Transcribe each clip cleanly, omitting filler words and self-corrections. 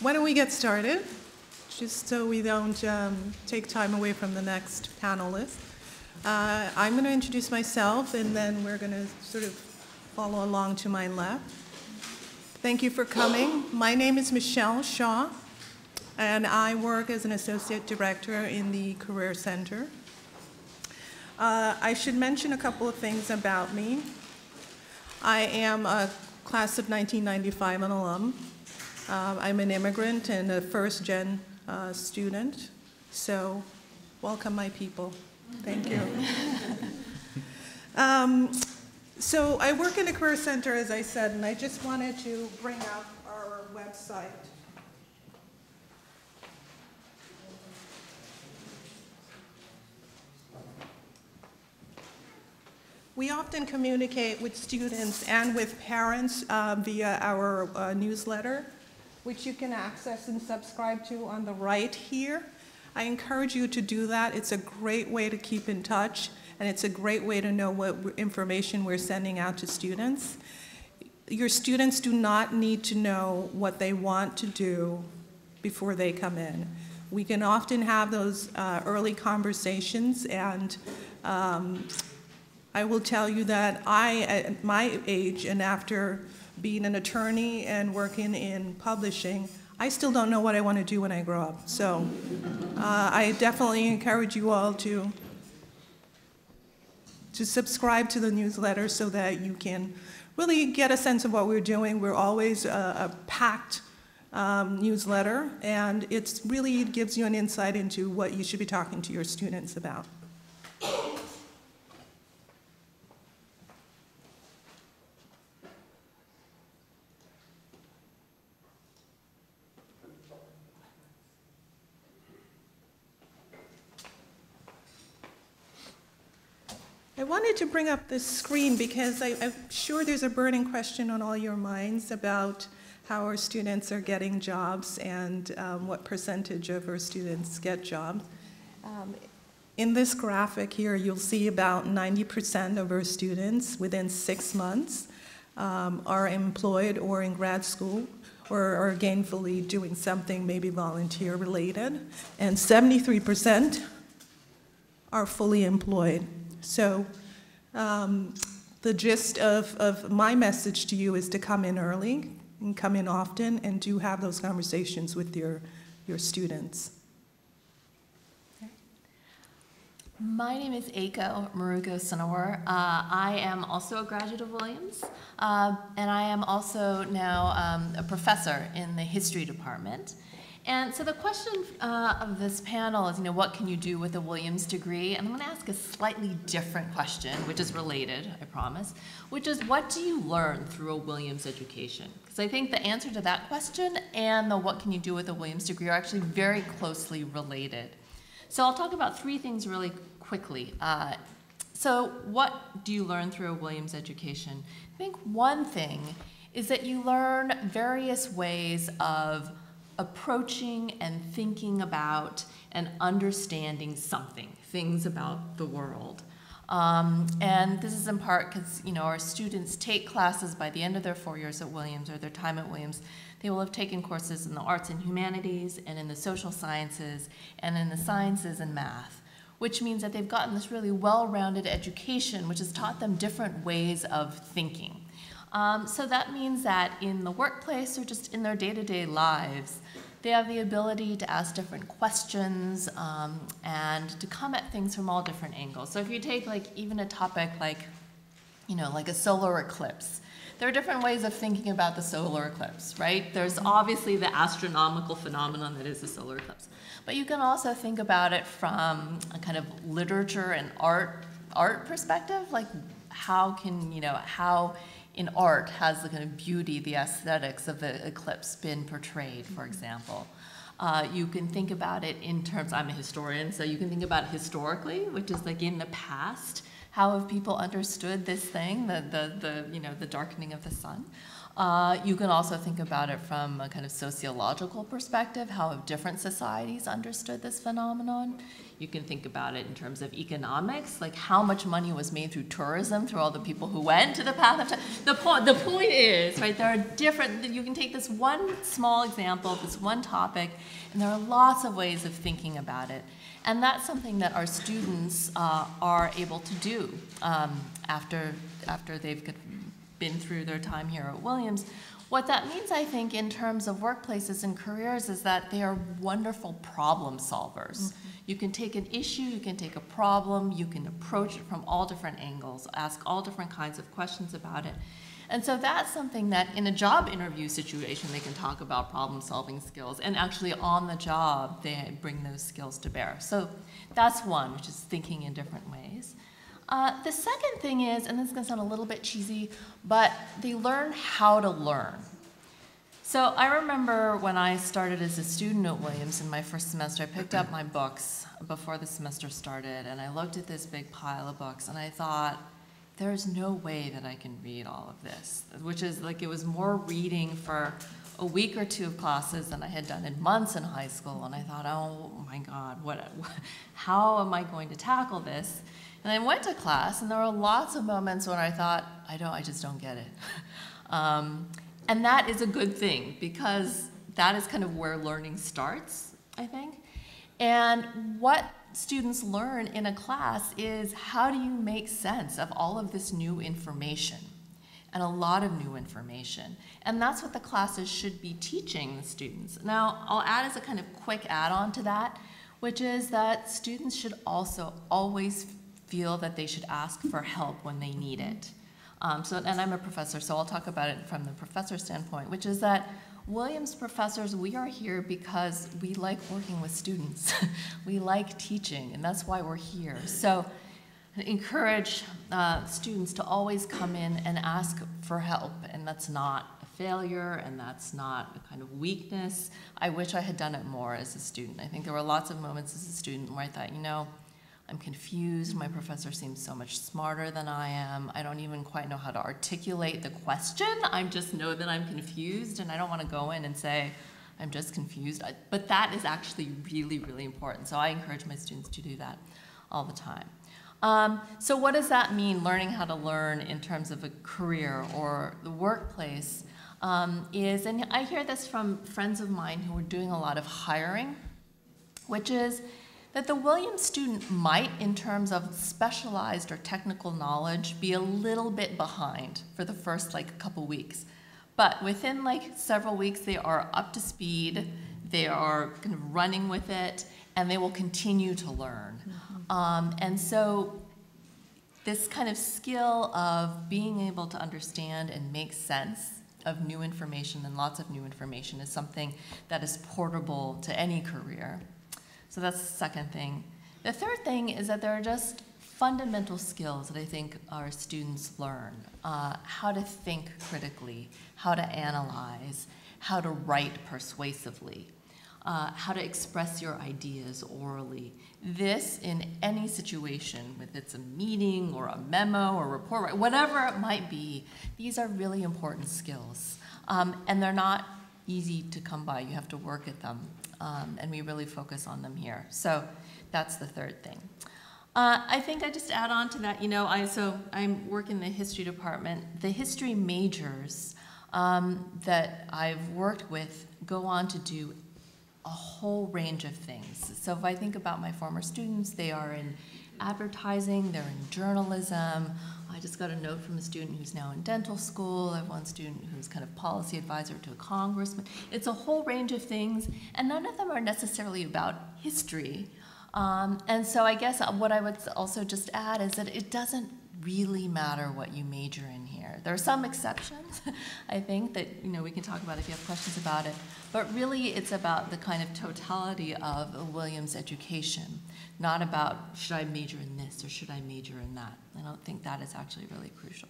Why don't we get started, just so we don't take time away from the next panelist. I'm going to introduce myself, and then we're going to sort of follow along to my left. Thank you for coming. My name is Michelle Shaw, and I work as an associate director in the Career Center. I should mention a couple of things about me. I am a class of 1995 an alum. I'm an immigrant and a first-gen student, so welcome my people. Thank you. So I work in the Career Center, as I said, and I just wanted to bring up our website. We often communicate with students and with parents via our newsletter, which you can access and subscribe to on the right here. I encourage you to do that. It's a great way to keep in touch, and it's a great way to know what information we're sending out to students. Your students do not need to know what they want to do before they come in. We can often have those early conversations, and I will tell you that I, at my age, and after being an attorney and working in publishing, I still don't know what I want to do when I grow up. So I definitely encourage you all to subscribe to the newsletter so that you can really get a sense of what we're doing. We're always a packed newsletter, and it really gives you an insight into what you should be talking to your students about. I wanted to bring up this screen because I'm sure there's a burning question on all your minds about how our students are getting jobs and what percentage of our students get jobs. In this graphic here, you'll see about 90% of our students within 6 months are employed or in grad school or are gainfully doing something maybe volunteer related, and 73% are fully employed. So the gist of my message to you is to come in early and come in often and do have those conversations with your students. Okay. My name is Eiko Marugo Sonowar. I am also a graduate of Williams, and I am also now a professor in the history department. And so the question of this panel is, what can you do with a Williams degree? And I'm going to ask a slightly different question, which is related, I promise, which is, what do you learn through a Williams education? Because I think the answer to that question and the what can you do with a Williams degree are actually very closely related. So I'll talk about 3 things really quickly. So what do you learn through a Williams education? I think one thing is that you learn various ways of approaching and thinking about and understanding something, things about the world. And this is in part because our students take classes by the end of their 4 years at Williams or their time at Williams. They will have taken courses in the arts and humanities and in the social sciences and in the sciences and math, which means that they've gotten this really well-rounded education which has taught them different ways of thinking. So that means that in the workplace or just in their day-to-day lives, they have the ability to ask different questions and to come at things from all different angles. So if you take even a topic like a solar eclipse, there are different ways of thinking about the solar eclipse, right? There's obviously the astronomical phenomenon that is the solar eclipse, but you can also think about it from a kind of literature and art perspective, like how can how in art has the kind of beauty, the aesthetics of the eclipse been portrayed, for example. You can think about it in terms, I'm a historian, so you can think about it historically, which is in the past, how have people understood this thing, the darkening of the sun? You can also think about it from a kind of sociological perspective, how have different societies understood this phenomenon. You can think about it in terms of economics, like how much money was made through tourism, through all the people who went to the path of time. The point is, right, there are different, you can take this one small example, this one topic, and there are lots of ways of thinking about it. And that's something that our students are able to do after they've been through their time here at Williams. What that means, I think, in terms of workplaces and careers is that they are wonderful problem solvers. Mm-hmm. You can take an issue, you can take a problem, you can approach it from all different angles, ask all different kinds of questions about it. And so that's something that in a job interview situation, they can talk about problem solving skills, and actually on the job, they bring those skills to bear. So that's one, which is thinking in different ways. The second thing is, and this is going to sound a little bit cheesy, but they learn how to learn. So I remember when I started as a student at Williams in my first semester, I picked up my books before the semester started, and I looked at this big pile of books, and I thought, there's no way that I can read all of this, which is like it was more reading for a week or two of classes than I had done in months in high school, and I thought, oh my God, how am I going to tackle this? And I went to class, and there were lots of moments when I thought, I just don't get it. And that is a good thing, because that is kind of where learning starts, I think. And what students learn in a class is how do you make sense of all of this new information, and a lot of new information. And that's what the classes should be teaching the students. Now, I'll add as a kind of quick add-on to that, which is that students should also always feel that they should ask for help when they need it. And I'm a professor, so I'll talk about it from the professor standpoint, which is that Williams professors, we are here because we like working with students. We like teaching, and that's why we're here. So I encourage students to always come in and ask for help, and that's not a failure, and that's not a kind of weakness. I wish I had done it more as a student. I think there were lots of moments as a student where I thought, I'm confused. My professor seems so much smarter than I am. I don't even quite know how to articulate the question. I just know that I'm confused, and I don't want to go in and say, I'm just confused. But that is actually really, really important. So I encourage my students to do that all the time. So what does that mean, learning how to learn in terms of a career or the workplace? And I hear this from friends of mine who are doing a lot of hiring, which is that the Williams student might, in terms of specialized or technical knowledge, be a little bit behind for the first couple weeks. But within several weeks, they are up to speed, they are kind of running with it, and they will continue to learn. Mm-hmm. And so this kind of skill of being able to understand and make sense of new information, and lots of new information, is something that is portable to any career. So that's the second thing. The third thing is that there are just fundamental skills that I think our students learn. How to think critically, how to analyze, how to write persuasively, how to express your ideas orally. This, in any situation, whether it's a meeting or a memo or a report, whatever it might be, these are really important skills. And they're not easy to come by. You have to work at them. And we really focus on them here. So that's the third thing. I think I just add on to that, I work in the history department. The history majors that I've worked with go on to do a whole range of things. So if I think about my former students, they are in advertising, they're in journalism. I just got a note from a student who's now in dental school. I have one student who's kind of policy advisor to a congressman. It's a whole range of things, and none of them are necessarily about history. And so I guess what I would also just add is that it doesn't really matter what you major in here. There are some exceptions, I think, that we can talk about if you have questions about it. But really, it's about the kind of totality of a Williams education, not about should I major in this or should I major in that. I don't think that is actually really crucial.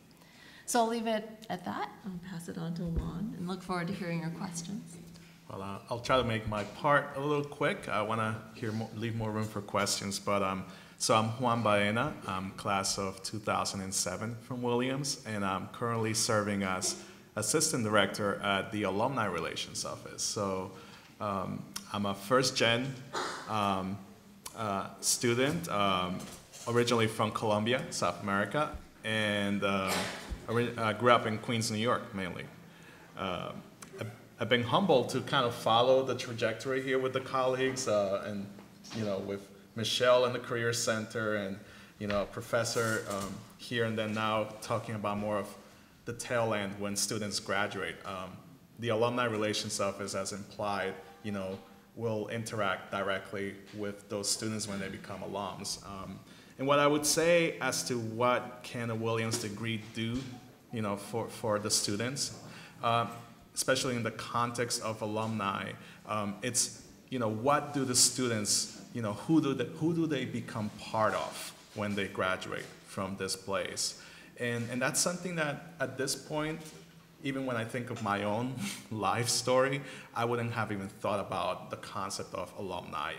So I'll leave it at that and pass it on to Juan, and look forward to hearing your questions. Well, I'll try to make my part a little quick. I want to leave more room for questions, but so I'm Juan Baena. I'm class of 2007 from Williams, and I'm currently serving as assistant director at the Alumni Relations Office. So I'm a first-gen student, originally from Colombia, South America, and I grew up in Queens, New York, mainly. I've been humbled to kind of follow the trajectory here with the colleagues, and with Michelle in the Career Center, and professor here, and then now talking about more of the tail end when students graduate. The Alumni Relations Office, as implied, will interact directly with those students when they become alums. And what I would say as to what can a Williams degree do, for the students, especially in the context of alumni, it's, what do the students, who do they become part of when they graduate from this place? And that's something that at this point, even when I think of my own life story, I wouldn't have even thought about the concept of alumni.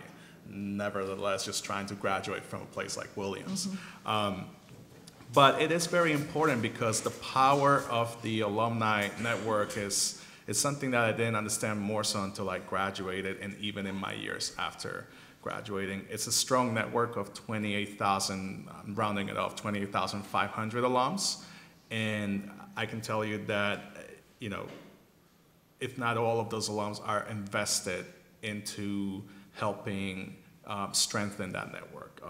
Nevertheless, just trying to graduate from a place like Williams. But it is very important because the power of the alumni network is something that I didn't understand more so until I graduated, and even in my years after graduating. It's a strong network of 28,000, I'm rounding it off, 28,500 alums. And I can tell you that, if not all of those alums are invested into helping strengthen that network.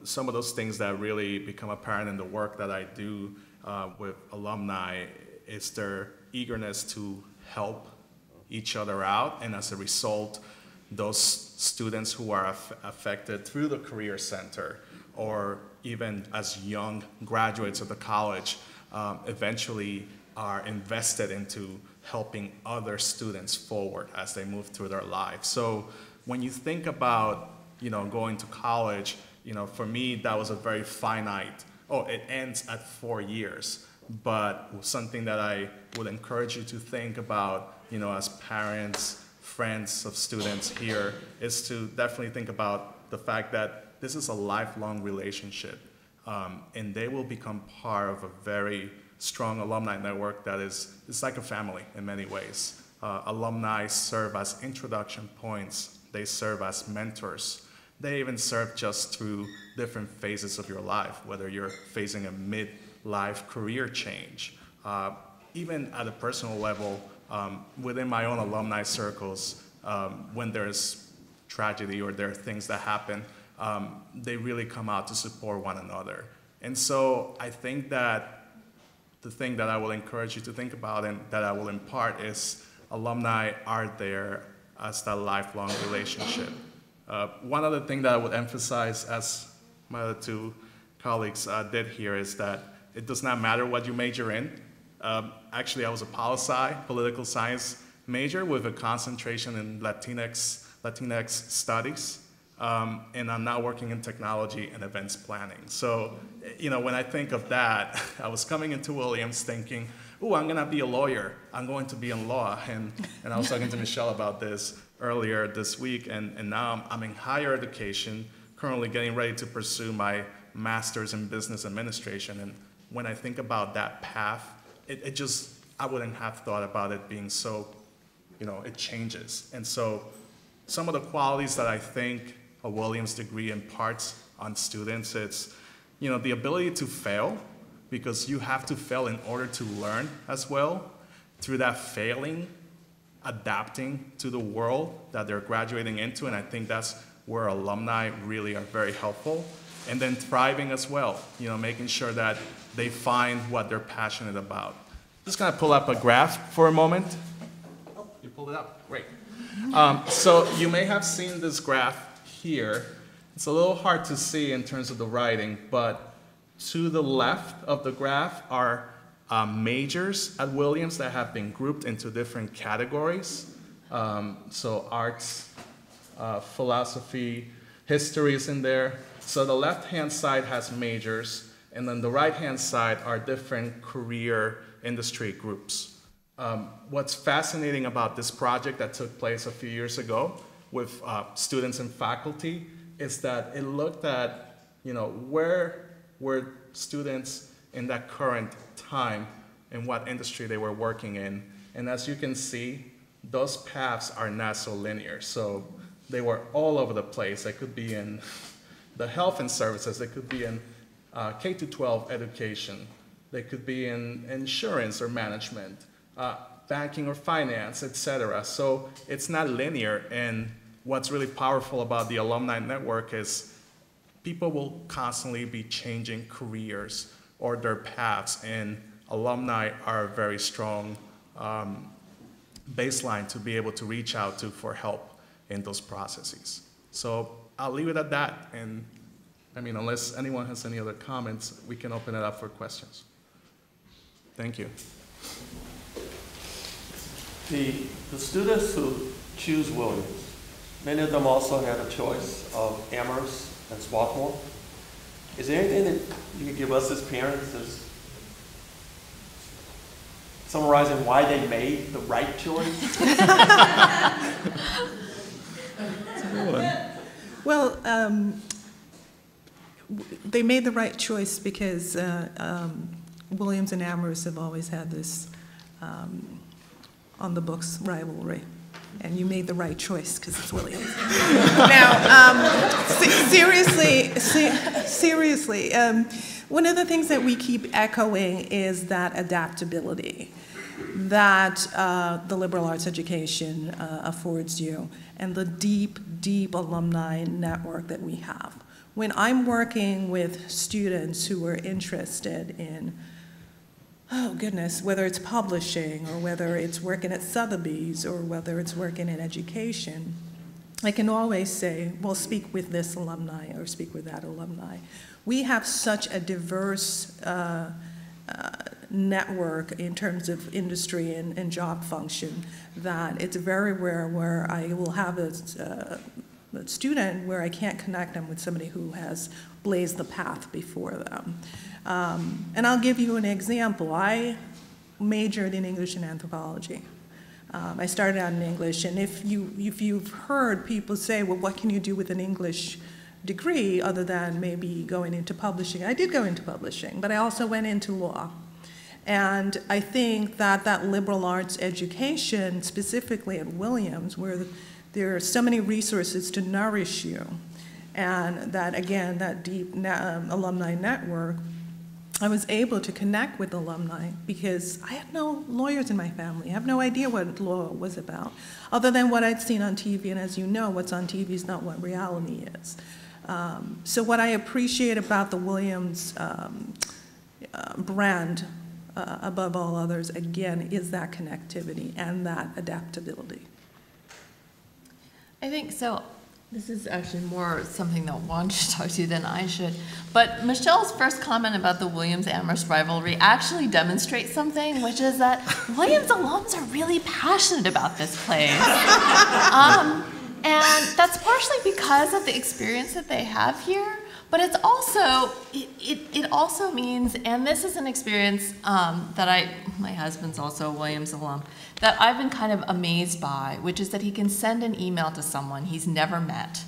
Some of those things that really become apparent in the work that I do with alumni is their eagerness to help each other out, and as a result, those students who are affected through the Career Center, or even as young graduates of the college, eventually are invested into helping other students forward as they move through their lives. So when you think about, going to college, for me, that was a very finite, it ends at 4 years. But something that I would encourage you to think about, as parents, friends of students here, is to definitely think about the fact that this is a lifelong relationship, and they will become part of a very strong alumni network that it's like a family in many ways. Alumni serve as introduction points. They serve as mentors. They even serve just through different phases of your life, whether you're facing a mid-life career change. Even at a personal level, within my own alumni circles, when there's tragedy or there are things that happen, they really come out to support one another. And so I think that the thing that I will encourage you to think about and that I will impart is alumni are there as that lifelong relationship. One other thing that I would emphasize, as my other two colleagues did here, is that it does not matter what you major in. Actually, I was a poli-sci, political science major with a concentration in Latinx studies, and I'm now working in technology and events planning. So, when I think of that, I was coming into Williams thinking, oh, I'm gonna be a lawyer. I'm going to be in law. And I was talking to Michelle about this earlier this week, and now I'm in higher education, currently getting ready to pursue my master's in business administration. And when I think about that path, I wouldn't have thought about it being so, it changes. And so some of the qualities that I think a Williams degree imparts on students, it's, the ability to fail, because you have to fail in order to learn as well. Through that failing, adapting to the world that they're graduating into, and I think that's where alumni really are very helpful. And then thriving as well, making sure that they find what they're passionate about. Just gonna pull up a graph for a moment. Oh, you pulled it up, great. So you may have seen this graph here. It's a little hard to see in terms of the writing, but to the left of the graph are majors at Williams that have been grouped into different categories. So arts, philosophy, history is in there. So the left-hand side has majors, and then the right-hand side are different career industry groups. What's fascinating about this project that took place a few years ago with students and faculty is that it looked at, where were students in that current time and what industry they were working in. And as you can see, those paths are not so linear. So they were all over the place. They could be in the health and services. They could be in K-12 education. They could be in insurance or management, banking or finance, etc. So it's not linear. And what's really powerful about the alumni network is people will constantly be changing careers or their paths, and alumni are a very strong baseline to be able to reach out to for help in those processes. So I'll leave it at that, and I mean, unless anyone has any other comments, we can open it up for questions. Thank you. The students who choose Williams, many of them also had a choice of Amherst and Swarthmore. Is there anything that you could give us as parents as summarizing why they made the right choice? Well, they made the right choice because Williams and Amherst have always had this on the books rivalry, and you made the right choice because it's Williams. Now, seriously, one of the things that we keep echoing is that adaptability that the liberal arts education affords you, and the deep, deep alumni network that we have. When I'm working with students who are interested in, oh goodness, whether it's publishing or whether it's working at Sotheby's or whether it's working in education, I can always say, well, speak with this alumni or speak with that alumni. We have such a diverse network in terms of industry and job function that it's very rare where I will have a student where I can't connect them with somebody who has blazed the path before them. And I'll give you an example. I majored in English and anthropology. I started out in English, and if you've heard people say, well, what can you do with an English degree other than maybe going into publishing? I did go into publishing, but I also went into law. And I think that that liberal arts education, specifically at Williams, where there are so many resources to nourish you, and that, again, that deep alumni network, I was able to connect with alumni because I had no lawyers in my family. I have no idea what law was about, other than what I'd seen on TV, and as you know, what's on TV is not what reality is. So what I appreciate about the Williams brand, above all others, again, is that connectivity and that adaptability. I think so. This is actually more something that Juan should talk to you than I should. But Michelle's first comment about the Williams-Amherst rivalry actually demonstrates something, which is that Williams alums are really passionate about this place. And that's partially because of the experience that they have here. But it's also, it also means, and this is an experience that my husband's also a Williams alum, that I've been kind of amazed by, which is that he can send an email to someone he's never met,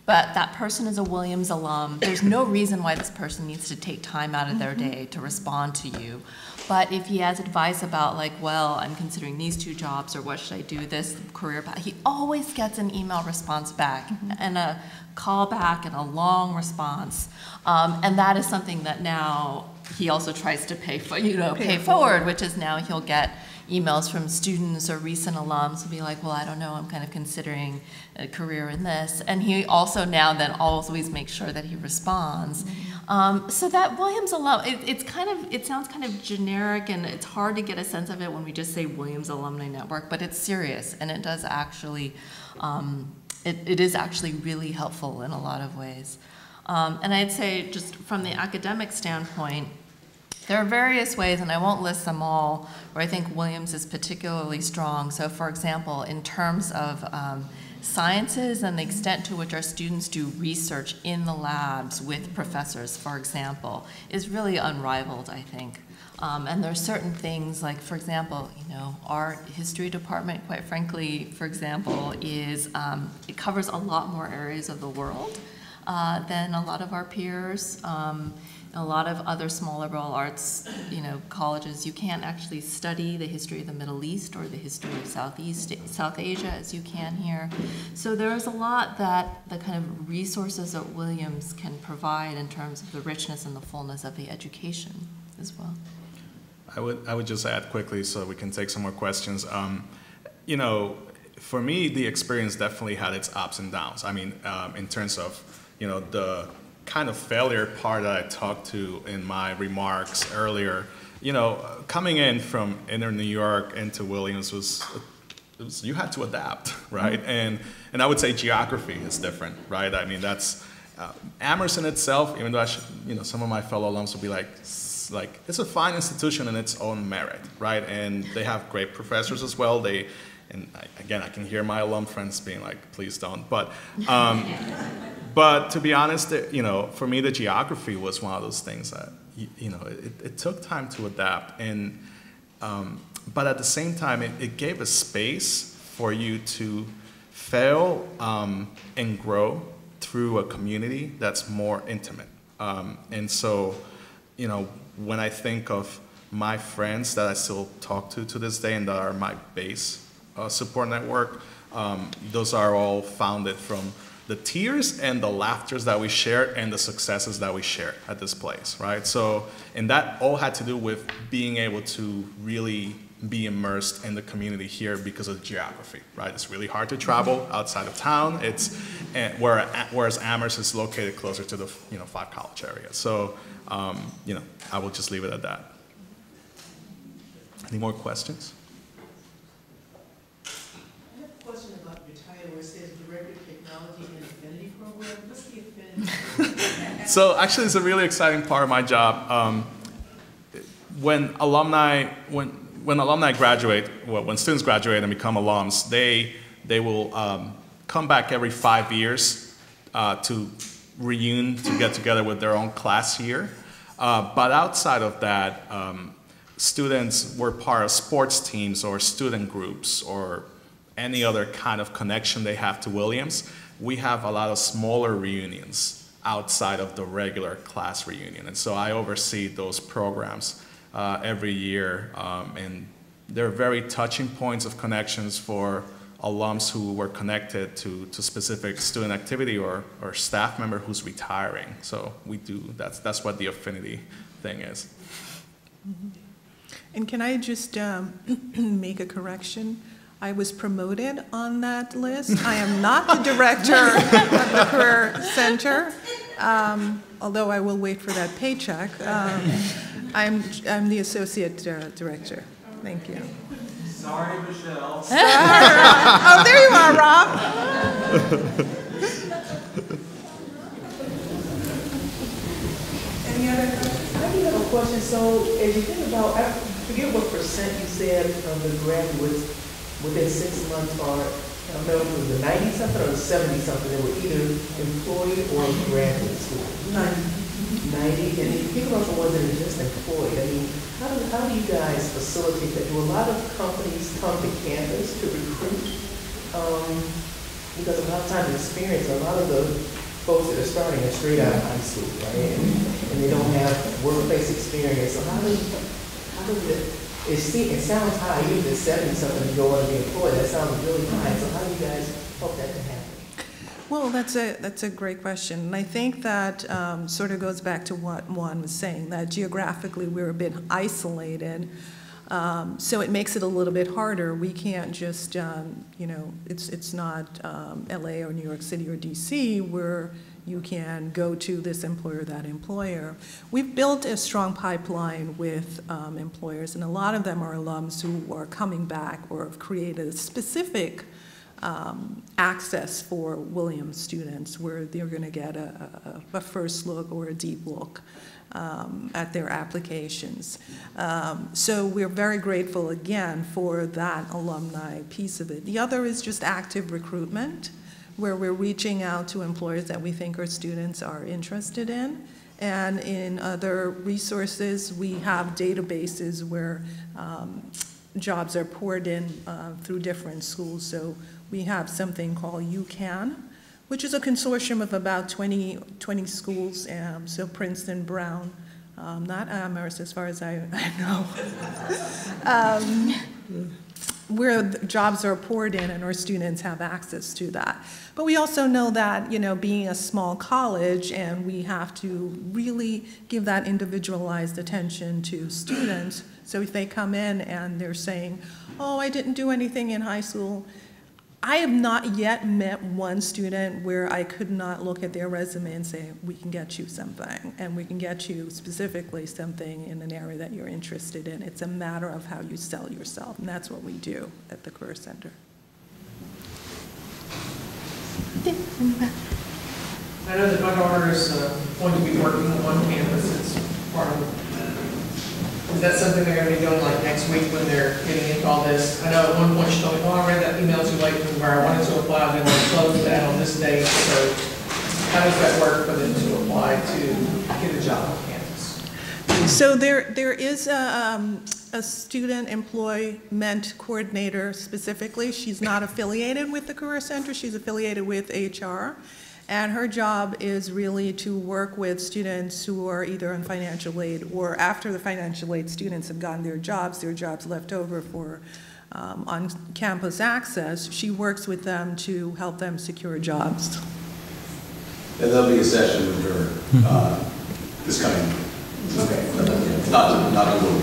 but that person is a Williams alum. There's no reason why this person needs to take time out of their day to respond to you. But if he has advice about, like, well, I'm considering these two jobs, or what should I do, this career path, he always gets an email response back and a call back and a long response. And that is something that now he also tries to pay forward, which is now he'll get emails from students or recent alums will be like, well, I don't know, I'm kind of considering a career in this. And he also now then always makes sure that he responds. So that Williams alum, it sounds kind of generic, and it's hard to get a sense of it when we just say Williams Alumni Network, but it's serious, and it does actually, it is actually really helpful in a lot of ways. And I'd say just from the academic standpoint, there are various ways, and I won't list them all, where I think Williams is particularly strong. So for example, in terms of sciences and the extent to which our students do research in the labs with professors, for example, is really unrivaled, I think. And there are certain things like, for example, our history department, quite frankly, for example, is, it covers a lot more areas of the world than a lot of our peers. A lot of other small liberal arts, colleges, you can't actually study the history of the Middle East or the history of South Asia as you can here. So there's a lot that the kind of resources that Williams can provide in terms of the richness and the fullness of the education as well. I would just add quickly so we can take some more questions. For me, the experience definitely had its ups and downs. I mean, in terms of, the kind of failure part that I talked to in my remarks earlier, coming in from inner New York into Williams you had to adapt, right? And I would say geography is different, right? I mean, that's, Amherst in itself, even though some of my fellow alums will be like, it's a fine institution in its own merit, right? And they have great professors as well. Again, I can hear my alum friends being like, please don't. But to be honest, for me, the geography was one of those things that, it took time to adapt. And, but at the same time, it gave a space for you to fail and grow through a community that's more intimate. And so, when I think of my friends that I still talk to this day and that are my base support network, those are all founded from the tears and the laughters that we shared and the successes that we shared at this place, right? So, and that all had to do with being able to really be immersed in the community here because of geography, right? It's really hard to travel outside of town. Whereas Amherst is located closer to the 5 college area. So, I will just leave it at that. Any more questions? I have a question about your title where it says Director of Technology and Affinity Program. What's the affinity? So actually, it's a really exciting part of my job. When alumni graduate, when students graduate and become alums, they will come back every 5 years to reunion, to get together with their own class year. But outside of that, students were part of sports teams or student groups or any other kind of connection they have to Williams. We have a lot of smaller reunions outside of the regular class reunion. And so I oversee those programs every year. And they're very touching points of connections for alums who were connected to specific student activity or staff member who's retiring. So we do, that's what the affinity thing is. Mm-hmm. And can I just make a correction? I was promoted on that list. I am not the director of the Career Center, although I will wait for that paycheck. I'm the associate director. Thank you. Sorry, Michelle. Oh, there you are, Rob. Any other questions? I do have a question. So, as you think about, I forget what percent you said of the graduates within 6 months are, I don't know if it was the 90-something or the 70-something that were either employed or graduate school. 90. And if you think about the ones that are just employed, I mean, how do you guys facilitate that? Do a lot of companies come to campus to recruit? Because a lot of times experience, a lot of the folks that are starting are straight out of high school, right? And they don't have workplace experience. So how does it sounds high, usually 70-something to go on to be employed. That sounds really high. So how do you guys hope that to happen? Well, that's a great question. And I think that sort of goes back to what Juan was saying, that geographically we're a bit isolated. So it makes it a little bit harder. We can't just, it's not LA or New York City or DC where you can go to this employer, that employer. We've built a strong pipeline with employers, and a lot of them are alums who are coming back or have created a specific access for Williams students where they're going to get a first look or a deep look at their applications. So we're very grateful again for that alumni piece of it. The other is just active recruitment, where we're reaching out to employers that we think our students are interested in. And in other resources, we have databases where jobs are poured in through different schools. So we have something called UCAN, which is a consortium of about 20 schools, so Princeton, Brown, not Amherst as far as I know, where the jobs are poured in and our students have access to that. But we also know that, being a small college, and we have to really give that individualized attention to students. So if they come in and they're saying, oh, I didn't do anything in high school, I have not yet met one student where I could not look at their resume and say, we can get you something, and we can get you specifically something in an area that you're interested in. It's a matter of how you sell yourself, and that's what we do at the Career Center. I know that my daughter is going to be working on campus as part of, is that something they're going to be doing like next week when they're getting into all this? I know at one point she told me, oh, I read that email too late from where I wanted to apply, I've been like close that on this date, so how does that work for them to apply to get a job on campus? So there is a student employment coordinator specifically. She's not affiliated with the Career Center, she's affiliated with HR. And her job is really to work with students who are either on financial aid, or after the financial aid students have gotten their jobs left over for on-campus access. She works with them to help them secure jobs. And there'll be a session with her this coming week. Okay. Not a little.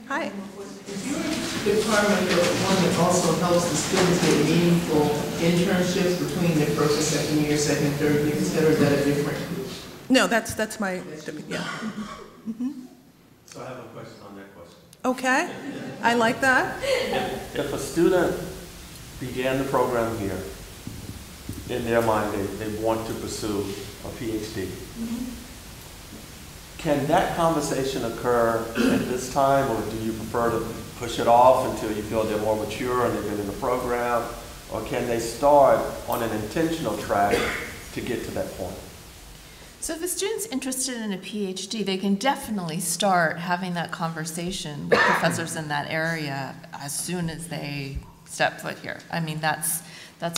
Hi. Is your department the one that also helps the students get meaningful internships between their first and second year, second, third year, et cetera? Is that a different? No, that's my, yeah. So I have a question on that question. Okay, I like that. If a student began the program here, in their mind they want to pursue a PhD, can that conversation occur at this time, or do you prefer to push it off until you feel they're more mature and they've been in the program? Or can they start on an intentional track to get to that point? So if a student's interested in a PhD, they can definitely start having that conversation with professors in that area as soon as they step foot here. I mean, that's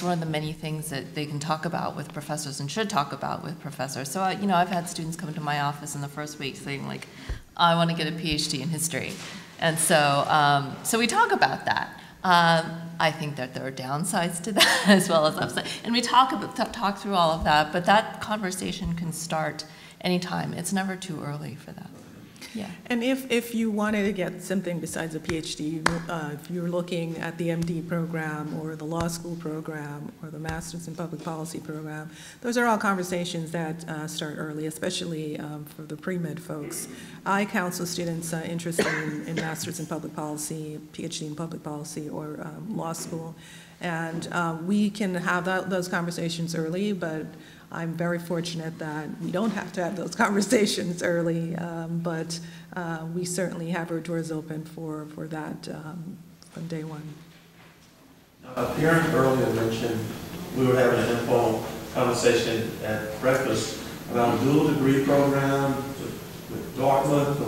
one of the many things that they can talk about with professors and should talk about with professors. So, I've had students come to my office in the first week saying, like, I want to get a PhD in history. And so, so we talk about that. I think that there are downsides to that as well as upsides. And we talk through all of that, but that conversation can start anytime. It's never too early for that. Yeah. And if you wanted to get something besides a PhD, if you're looking at the MD program or the law school program or the Master's in Public Policy program, those are all conversations that start early, especially for the pre-med folks. I counsel students interested in Master's in Public Policy, PhD in Public Policy, or law school. And we can have those conversations early, but I'm very fortunate that we don't have to have those conversations early, but we certainly have our doors open for that from day one. A parent earlier mentioned we were having an informal conversation at breakfast about a dual degree program with Dartmouth,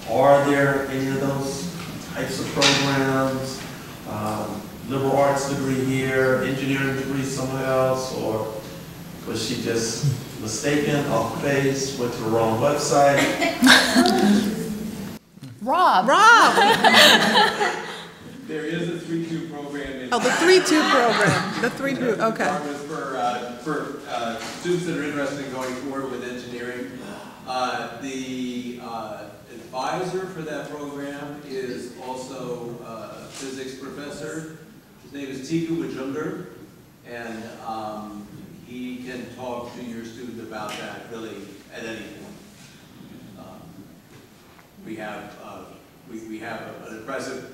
or are there any of those types of programs? Liberal arts degree here, engineering degree somewhere else, or was she just mistaken, off base, went to the wrong website? Rob! There is a 3-2 program. Oh, the 3-2 program. The 3-2, okay. For students that are interested in going forward with engineering. The advisor for that program is also a physics professor. His name is Tiku Wajungar, and he can talk to your student about that really at any point. We have an impressive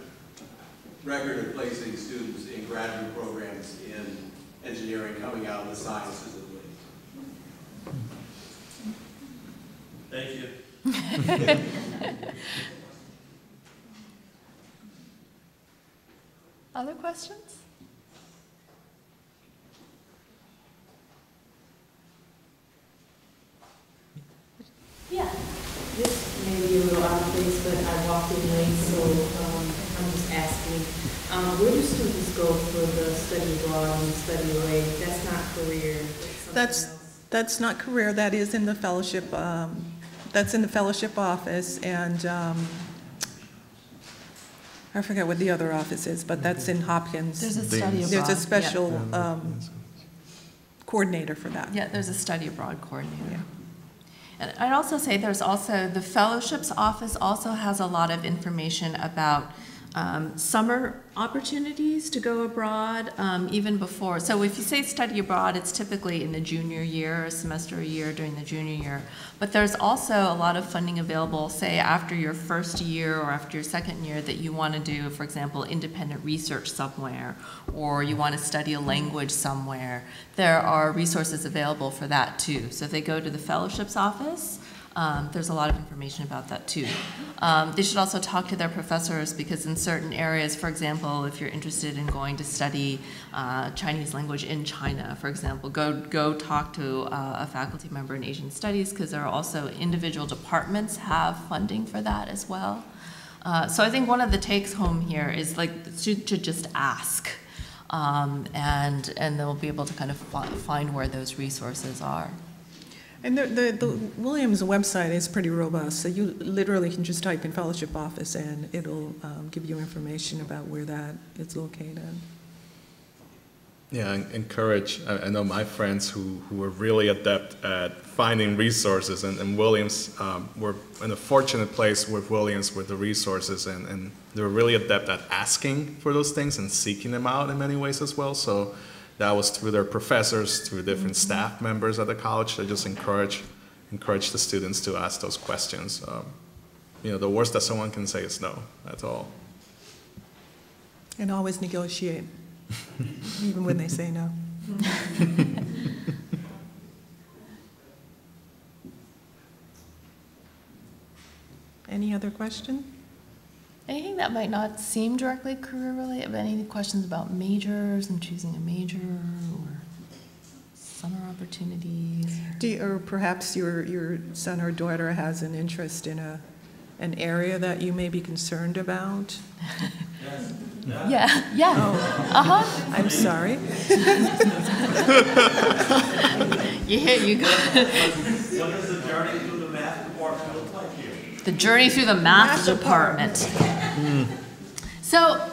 record of placing students in graduate programs in engineering coming out of the sciences at least. Thank you. Other questions? Yeah, this may be a little out of place, but I walked in late, so I'm just asking, where do students go for the study abroad and study away? That's not career. That's not career. That is in the fellowship. That's in the fellowship office, and I forget what the other office is, but that's in Hopkins. There's a study abroad. There's a special Yeah. coordinator for that. Yeah, there's a study abroad coordinator. And I'd also say there's also, the fellowships office also has a lot of information about summer opportunities to go abroad, even before. So if you say study abroad, it's typically in the junior year, a semester a year during the junior year. But there's also a lot of funding available, say after your first year or after your second year, that you want to do, for example, independent research somewhere, or you want to study a language somewhere. There are resources available for that too. So if they go to the fellowships office, there's a lot of information about that too. They should also talk to their professors, because in certain areas, for example, if you're interested in going to study Chinese language in China, for example, go talk to a faculty member in Asian Studies, because there are also individual departments have funding for that as well. So I think one of the takes home here is like the student should just ask, and they'll be able to kind of find where those resources are. And the Williams website is pretty robust, so you literally can just type in fellowship office and it'll give you information about where that is located. Yeah, encourage. I know my friends who are really adept at finding resources, and Williams, we're in a fortunate place with Williams with the resources, and they're really adept at asking for those things and seeking them out in many ways as well. So that was through their professors, through different staff members at the college. They just encourage the students to ask those questions. You know, the worst that someone can say is no. That's all. And always negotiate, even when they say no. Any other question? Anything that might not seem directly career related, but any questions about majors and choosing a major or summer opportunities? Or perhaps your son or daughter has an interest in an area that you may be concerned about? Yeah. Oh. I'm sorry. You go. What does the journey through the math department look like here? The journey through the math department. So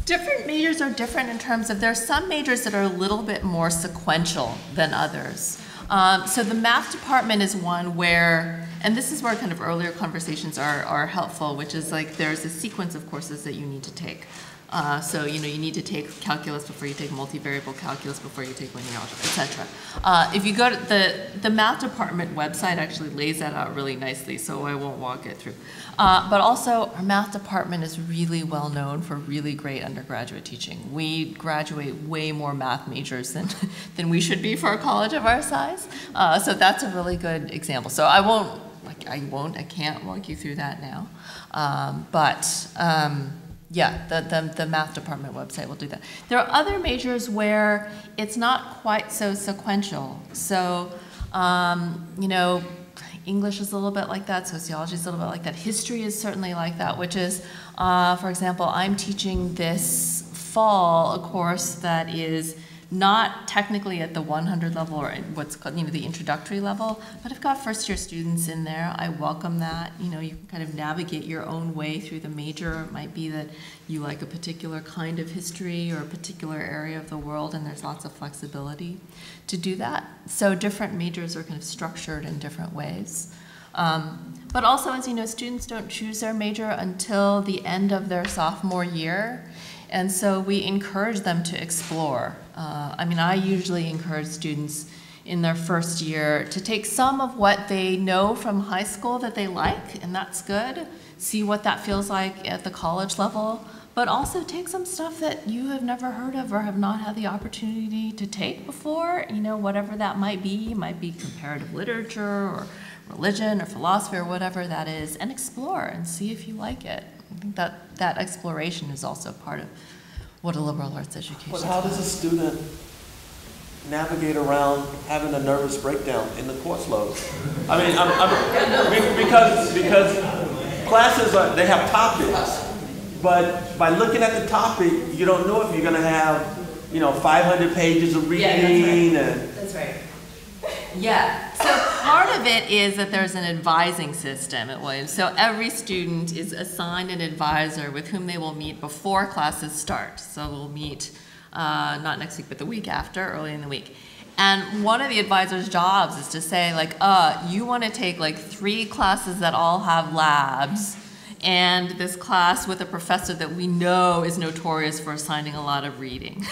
different majors are different in terms of, there are some majors that are a little bit more sequential than others. So the math department is one where, and this is where kind of earlier conversations are helpful, which is like there's a sequence of courses that you need to take. So, you know, you need to take calculus before you take multivariable calculus, before you take linear algebra, etc. If you go to the math department website actually lays that out really nicely, so I won't walk it through. But also, our math department is really well known for really great undergraduate teaching. We graduate way more math majors than we should be for a college of our size. So that's a really good example. So I can't walk you through that now. Yeah, the math department website will do that. There are other majors where it's not quite so sequential. So, you know, English is a little bit like that, sociology is a little bit like that, history is certainly like that, which is, for example, I'm teaching this fall a course that is not technically at the 100 level or what's called, you know, the introductory level, but I've got first year students in there. I welcome that. You know, you can kind of navigate your own way through the major. It might be that you like a particular kind of history or a particular area of the world, and there's lots of flexibility to do that. So different majors are kind of structured in different ways. But also, as you know, students don't choose their major until the end of their sophomore year. And so we encourage them to explore. I mean, I usually encourage students in their first year to take some of what they know from high school that they like, and that's good. See what that feels like at the college level, but also take some stuff that you have never heard of or have not had the opportunity to take before, you know, whatever that might be. It might be comparative literature or religion or philosophy or whatever that is, and explore and see if you like it. I think that exploration is also part of what a liberal arts education is. But how does a student navigate around having a nervous breakdown in the course load? I mean, because classes they have topics, But by looking at the topic, you don't know if you're going to have, 500 pages of reading. That's right. Yeah. So part of it is that there's an advising system at Williams. So every student is assigned an advisor with whom they will meet before classes start. So we'll meet not next week, but the week after, early in the week. And one of the advisor's jobs is to say, like, you want to take like 3 classes that all have labs, and this class with a professor that we know is notorious for assigning a lot of reading.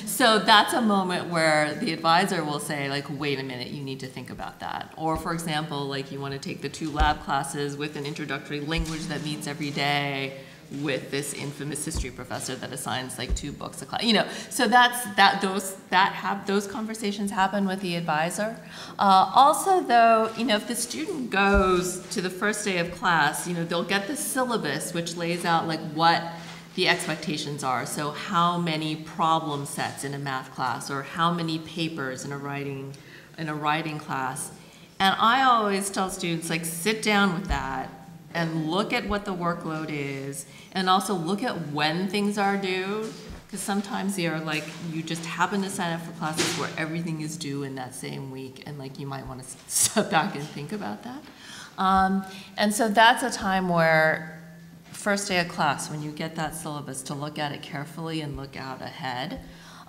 So that's a moment where the advisor will say, like, wait a minute, you need to think about that. Or for example, like, you want to take the 2 lab classes with an introductory language that meets every day with this infamous history professor that assigns like 2 books a class. So those conversations happen with the advisor. Also though, if the student goes to the first day of class, they'll get the syllabus which lays out like what the expectations are. So how many problem sets in a math class, or how many papers in a writing class. And I always tell students, like, sit down with that and look at what the workload is, and also look at when things are due, because sometimes they are like, you just happen to sign up for classes where everything is due in that same week, and like you might want to step back and think about that. And so that's a time where, first day of class, when you get that syllabus, to look at it carefully and look out ahead.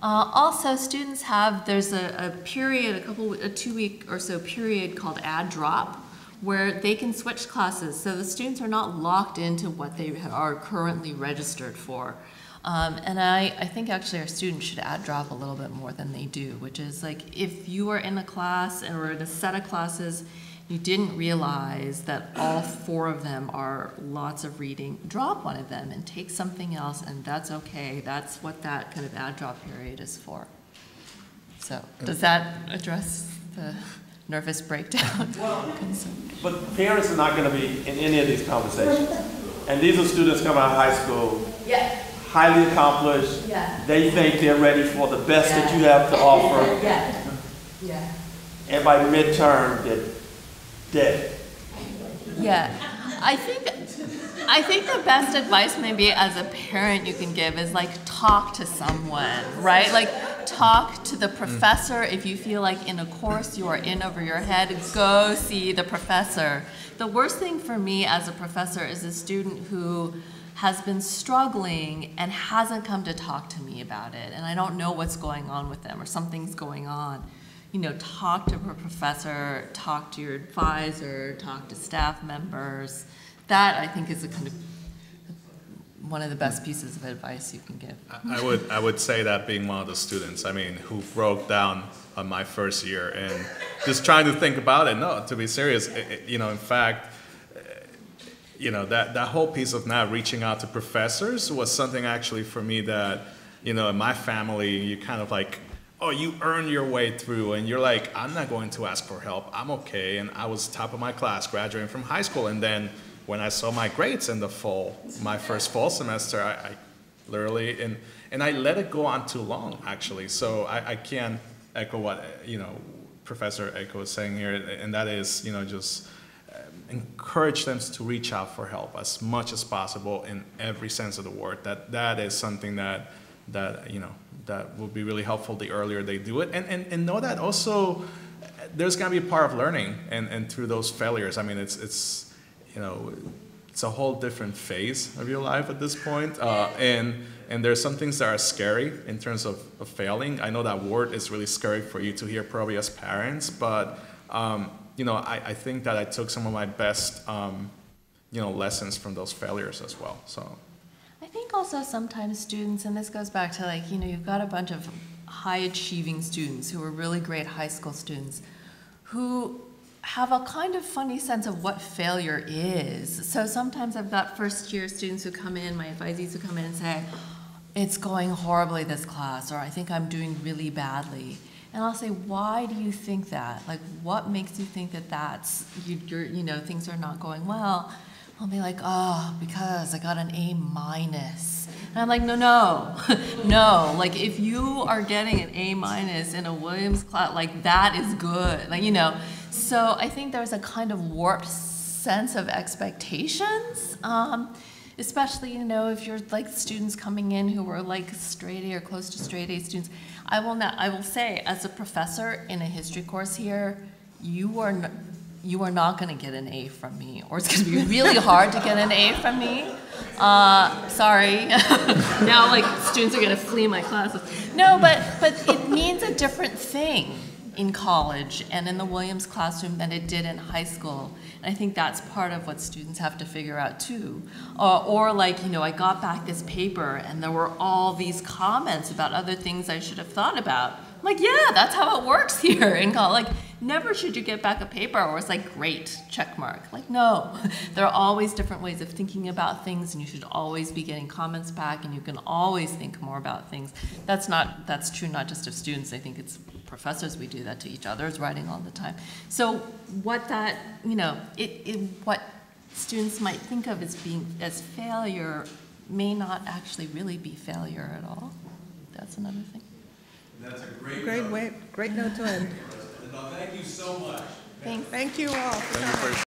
Also, students there's a period, a 2-week or so period called add drop, where they can switch classes. So the students are not locked into what they are currently registered for. And I think actually our students should add drop a little bit more than they do, which is like, if you are in a class or in a set of classes, you didn't realize that all 4 of them are lots of reading, drop one of them and take something else, and that's okay. That's what that kind of add drop period is for. So does that address the nervous breakdown? But parents are not going to be in any of these conversations. And these are students coming out of high school, highly accomplished. They think they're ready for the best that you have to offer. And by midterm, they're dead. Yeah, I think the best advice maybe as a parent you can give is like, talk to someone, right? Like, talk to the professor. If you feel like in a course you are in over your head, go see the professor. The worst thing for me as a professor is a student who has been struggling and hasn't come to talk to me about it, and I don't know what's going on with them, or something's going on. Talk to a professor, talk to your advisor, talk to staff members. That, I think, is a kind of one of the best pieces of advice you can give. I would say that, being one of the students, who broke down on my first year and just trying to think about it. No, to be serious, in fact, that whole piece of not reaching out to professors was something actually for me that, in my family, you kind of like, oh, you earn your way through, and you're like, I'm not going to ask for help, I'm okay. And I was top of my class graduating from high school, and then when I saw my grades in my first fall semester, I literally, and I let it go on too long, actually. So I can echo what, Professor Eiko is saying here, and that is, just encourage them to reach out for help as much as possible in every sense of the word. That is something that will be really helpful the earlier they do it. And know that also there's going to be a part of learning, and through those failures, it's a whole different phase of your life at this point. And there's some things that are scary in terms of failing. I know that word is really scary for you to hear probably as parents, but I think that I took some of my best lessons from those failures as well. So I think also sometimes students, and this goes back to like, you've got a bunch of high achieving students who are really great high school students who have a kind of funny sense of what failure is. So sometimes I've got first year students who come in, my advisees who come in and say, it's going horribly this class, or I think I'm doing really badly. And I'll say, why do you think that? Like, what makes you think that that's, things are not going well? I'll be like, oh, because I got an A-. And I'm like, no. Like, if you are getting an A- in a Williams class, like, that is good. Like, So I think there's a kind of warped sense of expectations. especially, you know, if you're like students coming in who are like straight A or close to straight A students. I will say, as a professor in a history course here, you are not going to get an A from me, or it's going to be really hard to get an A from me. Sorry. Now, like, students are going to flee my classes. No, but it means a different thing in college and in the Williams classroom than it did in high school. And I think that's part of what students have to figure out too. Or like, you know, I got back this paper and there were all these comments about other things I should have thought about. I'm like, yeah, that's how it works here in college. Like, never should you get back a paper where it's like, great, check mark. Like, no, there are always different ways of thinking about things, and you should always be getting comments back, and you can always think more about things. That's true not just of students. I think it's professors, we do that to each other, is writing all the time. So what that, you know, what students might think of as failure may not actually really be failure at all. That's another thing. That's a great Great note to end. Thank you so much. Thanks. Thank you all for coming.